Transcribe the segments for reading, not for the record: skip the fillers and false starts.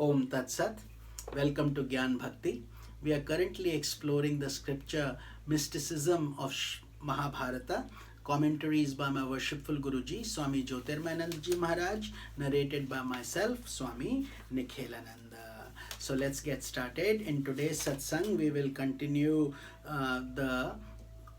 Om Tat Sat. Welcome to Gyan Bhakti. We are currently exploring the scripture Mysticism of Mahabharata. Commentaries by my worshipful Guruji, Swami Jyotirmayananda Ji Maharaj, narrated by myself, Swami Nikhilananda. So let's get started. In today's satsang, we will continue the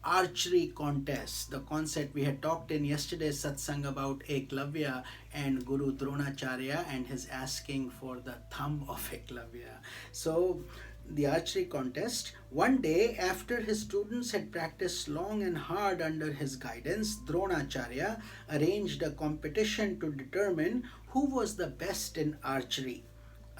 archery contest, the concept we had talked in yesterday's satsang about Eklavya and Guru Dronacharya and his asking for the thumb of Eklavya. So the archery contest, one day after his students had practiced long and hard under his guidance, Dronacharya arranged a competition to determine who was the best in archery.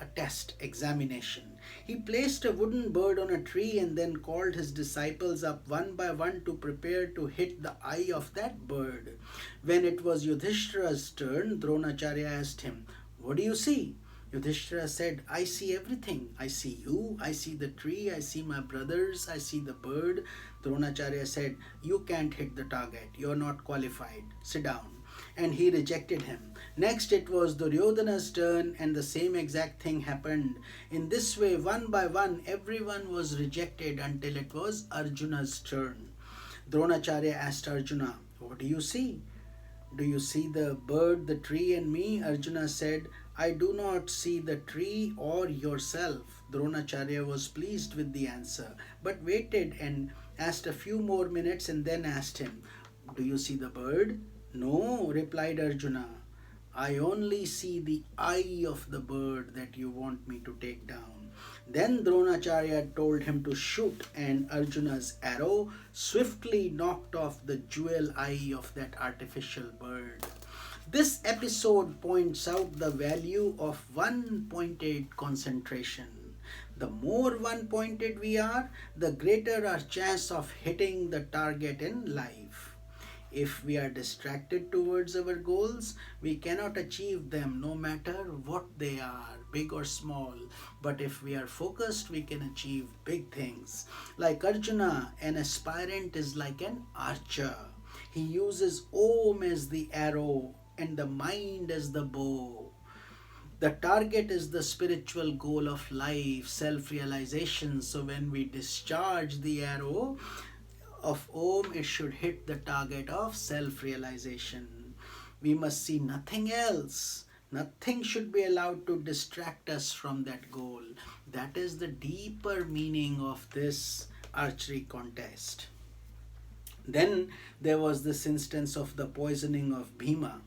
A test, examination. He placed a wooden bird on a tree and then called his disciples up one by one to prepare to hit the eye of that bird. When it was Yudhishthira's turn, Dronacharya asked him, "What do you see?" Yudhishthira said, "I see everything. I see you, I see the tree, I see my brothers, I see the bird." Dronacharya said, "You can't hit the target. You're not qualified. Sit down." And he rejected him. Next it was Duryodhana's turn and the same exact thing happened. In this way, one by one, everyone was rejected until it was Arjuna's turn. Dronacharya asked Arjuna, "What do you see?" "Do you see the bird, the tree and me?" Arjuna said, "I do not see the tree or yourself." Dronacharya was pleased with the answer, but waited and asked a few more minutes and then asked him, "Do you see the bird?" "No," replied Arjuna. "I only see the eye of the bird that you want me to take down." Then Dronacharya told him to shoot, and Arjuna's arrow swiftly knocked off the jewel eye of that artificial bird. This episode points out the value of one-pointed concentration. The more one-pointed we are, the greater our chance of hitting the target in life. If we are distracted towards our goals, we cannot achieve them no matter what they are, big or small. But if we are focused, we can achieve big things. Like Arjuna, an aspirant is like an archer. He uses Om as the arrow and the mind as the bow. The target is the spiritual goal of life, self-realization. So when we discharge the arrow of Om, it should hit the target of self-realization. We must see nothing else. Nothing should be allowed to distract us from that goal. That is the deeper meaning of this archery contest. Then there was this instance of the poisoning of Bhima.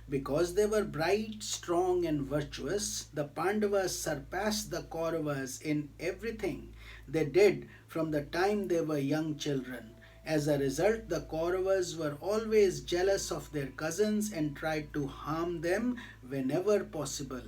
Because they were bright, strong and virtuous, the Pandavas surpassed the Kauravas in everything they did from the time they were young children. As a result, the Kauravas were always jealous of their cousins and tried to harm them whenever possible.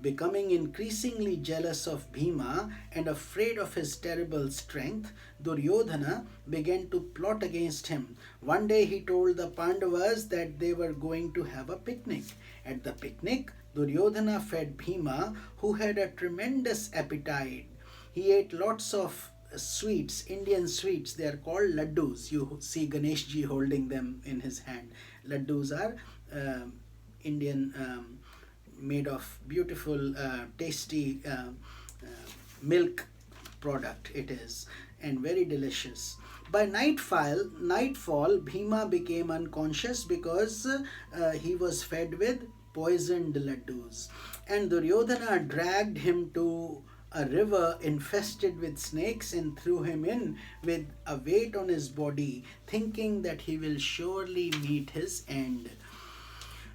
Becoming increasingly jealous of Bhima and afraid of his terrible strength, Duryodhana began to plot against him. One day he told the Pandavas that they were going to have a picnic. At the picnic, Duryodhana fed Bhima, who had a tremendous appetite. He ate lots of sweets, Indian sweets. They are called laddus. You see Ganeshji holding them in his hand. Laddus are Indian, made of beautiful, tasty milk product it is, and very delicious. By nightfall, Bhima became unconscious because he was fed with poisoned laddus. And Duryodhana dragged him to a river infested with snakes and threw him in with a weight on his body, thinking that he will surely meet his end.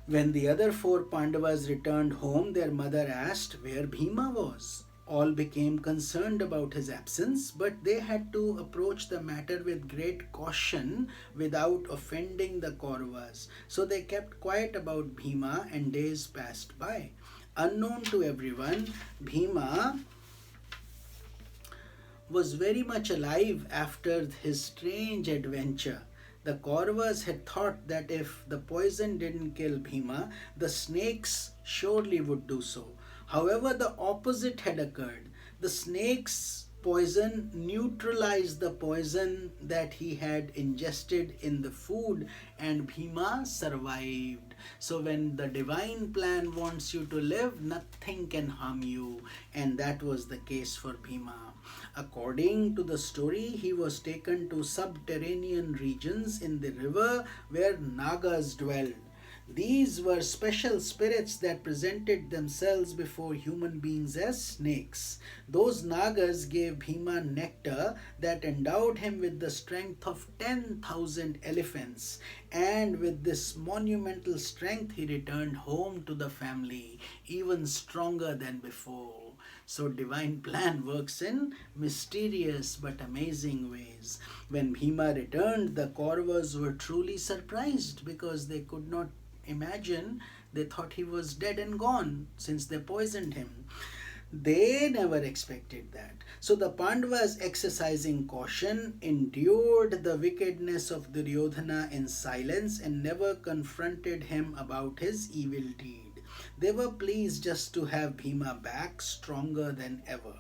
When the other 4 Pandavas returned home, their mother asked where Bhima was. All became concerned about his absence, but they had to approach the matter with great caution without offending the Kauravas. So they kept quiet about Bhima and days passed by. Unknown to everyone, Bhima was very much alive after his strange adventure. The Kauravas had thought that if the poison didn't kill Bhima, the snakes surely would do so. However, the opposite had occurred. The snake's poison neutralized the poison that he had ingested in the food, and Bhima survived. So when the divine plan wants you to live, nothing can harm you. And that was the case for Bhima. According to the story, he was taken to subterranean regions in the river where Nagas dwelled. These were special spirits that presented themselves before human beings as snakes. Those Nagas gave Bhima nectar that endowed him with the strength of 10,000 elephants. And with this monumental strength, he returned home to the family, even stronger than before. So divine plan works in mysterious but amazing ways. When Bhima returned, the Kauravas were truly surprised because they could not imagine. They thought he was dead and gone since they poisoned him. They never expected that. So the Pandavas, exercising caution, endured the wickedness of Duryodhana in silence and never confronted him about his evil deed. They were pleased just to have Bhima back, stronger than ever.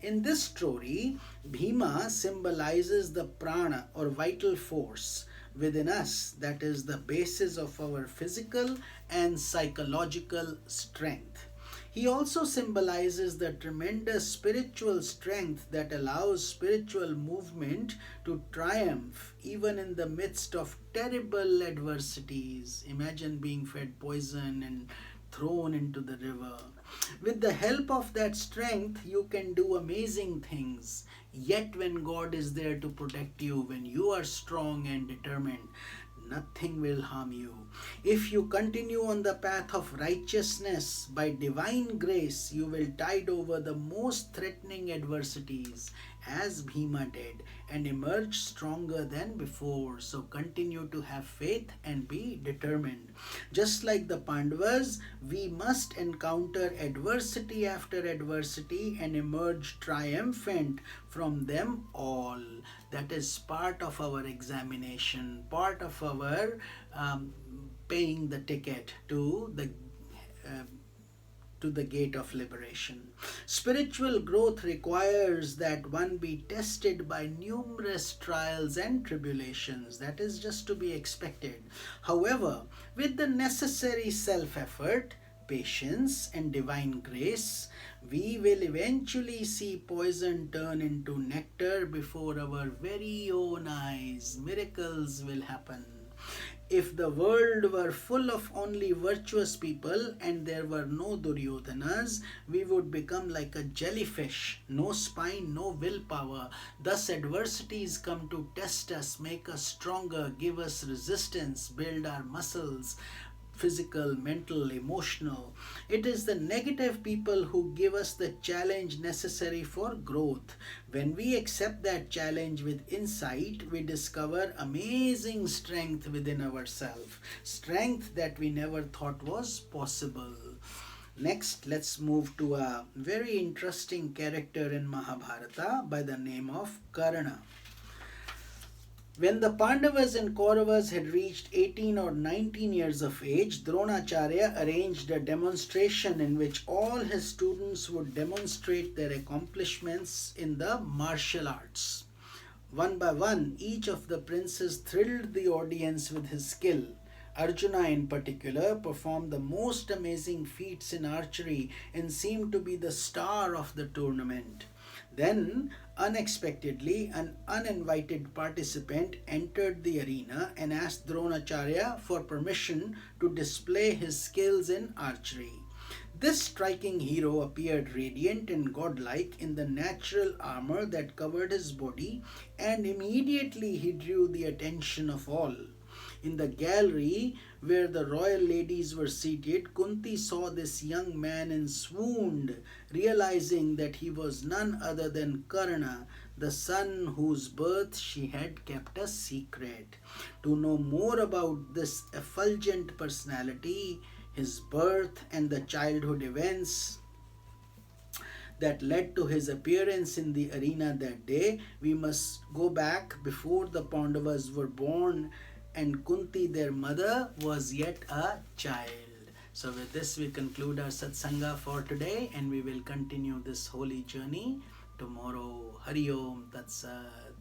In this story, Bhima symbolizes the prana or vital force within us, that is the basis of our physical and psychological strength. He also symbolizes the tremendous spiritual strength that allows spiritual movement to triumph even in the midst of terrible adversities. Imagine being fed poison and thrown into the river. With the help of that strength, you can do amazing things. Yet, when God is there to protect you, when you are strong and determined, nothing will harm you. If you continue on the path of righteousness, by divine grace, you will tide over the most threatening adversities, as Bhima did, and emerge stronger than before. So continue to have faith and be determined. Just like the Pandavas, we must encounter adversity after adversity and emerge triumphant from them all. That is part of our examination, part of our paying the ticket to the gate of liberation. Spiritual growth requires that one be tested by numerous trials and tribulations. That is just to be expected. However, with the necessary self-effort, patience, and divine grace, we will eventually see poison turn into nectar before our very own eyes. Miracles will happen. If the world were full of only virtuous people and there were no Duryodhanas, we would become like a jellyfish, no spine, no willpower. Thus adversities come to test us, make us stronger, give us resistance, build our muscles, physical, mental, emotional. It is the negative people who give us the challenge necessary for growth. When we accept that challenge with insight, we discover amazing strength within ourselves, strength that we never thought was possible. Next, let's move to a very interesting character in Mahabharata by the name of Karna. When the Pandavas and Kauravas had reached 18 or 19 years of age, Dronacharya arranged a demonstration in which all his students would demonstrate their accomplishments in the martial arts. One by one, each of the princes thrilled the audience with his skill. Arjuna in particular performed the most amazing feats in archery and seemed to be the star of the tournament. Then, unexpectedly, an uninvited participant entered the arena and asked Dronacharya for permission to display his skills in archery. This striking hero appeared radiant and godlike in the natural armor that covered his body, and immediately he drew the attention of all. In the gallery where the royal ladies were seated, Kunti saw this young man and swooned, realizing that he was none other than Karna, the son whose birth she had kept a secret. To know more about this effulgent personality, his birth, and the childhood events that led to his appearance in the arena that day, we must go back before the Pandavas were born and Kunti, their mother, was yet a child. So with this we conclude our satsanga for today, and we will continue this holy journey tomorrow. Hari Om Tat Sat.